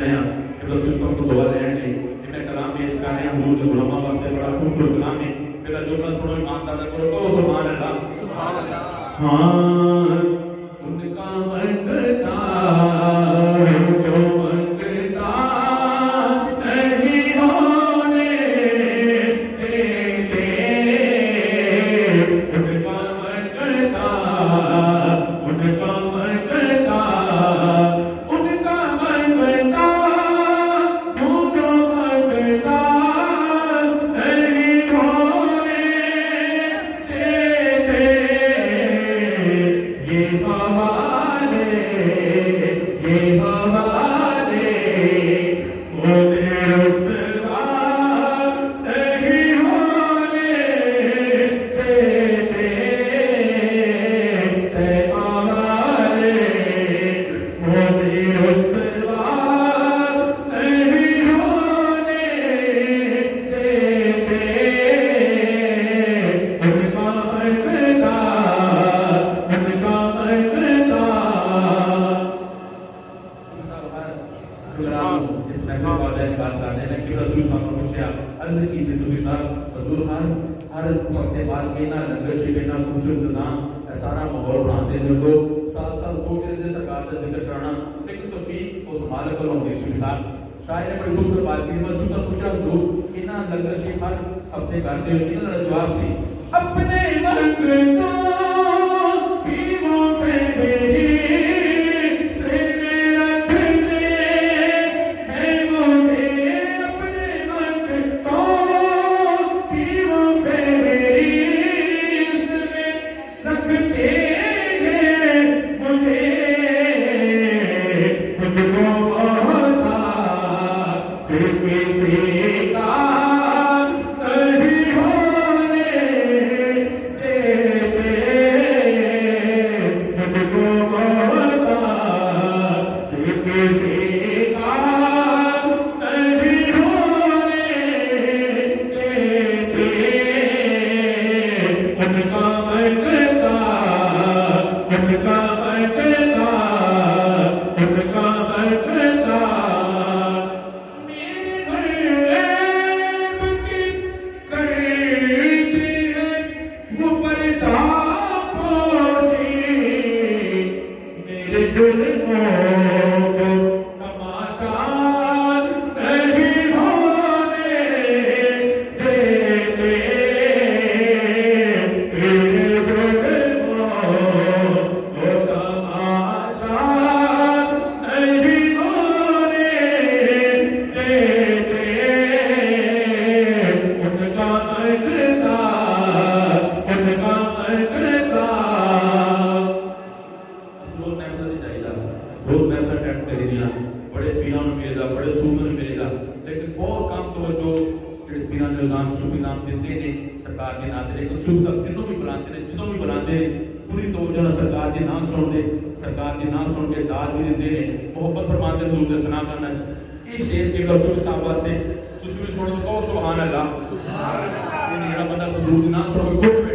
हैं कि रसूल सब को दुआ देंगे कि मैं कलाम पेश कर रहे हैं हुजूर के गुलामा वास्ते बड़ा खूबसूरत कलाम है मेरा जो कल सुनो ईमानदार करो तो सुभान अल्लाह हाँ उनका मंगता जो मंगता नहीं होने देते उनका मंगता उनका मंगता उनका मंगता तू जो मंगता नहीं होने देते ये हवाले मुझे रुसवा नहीं होने देते ते हवाले मुझे रुसवा नहीं होने देते उनका मंगता सारा माहौल बनाते हैं तो साल साल सोच रहे सरकार का जिक्र कराना लेकिन तो फीक उस मालिक को होंगे मिसाल शायद ने बड़ी खूबसूरत बात की मैं सुन पूछा हुजूर इना लंगर से हर हफ्ते करते हो इतना जवाब सी अपने मंगता की वो फेरी से मेरा रखते हैं मुझे अपने मंगता की वो फेरी से रखते हैं मुझे मुझको होता सिर्फ किसी का नहीं होने देते मुझको होता सिर्फ किसी का नहीं होने देते उनका मंगता उनका मंगता उनका मंगता मेरे ऐब की करती है वो पर्दा पोशी मेरे जुल्मों को तमाशा नहीं होने देते मेरे जुल्मों को तमाशा नहीं होने देते उनका मंगता उनका मंगता रोज महफिल चाहिए रोज महफिल अटेंड कर दिया बड़े पीरां ਨੂੰ मिलेगा बड़े सूफियां ਨੂੰ मिलेगा लेकिन बहुत कम तवज्जो ਜਿਹੜੇ ਪੀਰਾਂ ਦੇ ਨਿਜ਼ਾਮ ਸੂਫੀ ਨਾਮ ਦਿਸਦੇ ਨੇ ਸਰਕਾਰ ਦੇ ਨਾਂ ਤੇ ਲੇਕਿਨ ਸੂਫੀ ਸਾਹਿਬ ਜਿੰਨੂੰ ਵੀ ਬੁਲਾਉਂਦੇ ਨੇ ਜਦੋਂ ਵੀ ਬੁਲਾਉਂਦੇ ਨੇ ਪੂਰੀ ਤਵੱਜੋ ਨਾਲ ਸਰਕਾਰ ਦੇ ਨਾਮ ਸੁਣਦੇ ਸਰਕਾਰ ਦੇ ਨਾਮ ਸੁਣ ਕੇ ਦਾਦ ਵੀ ਦਿੰਦੇ ਨੇ ਮੁਹੱਬਤ ਫਰਮਾਉਂਦੇ ਹਜ਼ੂਰ ਦੇ ਸਨਾ ਕਰਨਾ ਇਹ ਸ਼ੇਰ ਕੇ ਰਸੂਲ ਸਾਹਿਬ ਵਾਸਤੇ ਤੁਸੀਂ ਵੀ ਸੁਣੋ ਕਹੋ ਸੁਭਾਨ ਅੱਲਾਹ ਸੁਭਾਨ ਅੱਲਾਹ ਜਿਹੜਾ ਬੰਦਾ ਸਦੂਦ ਨਾ ਸੁਣੇ ਕੁਝ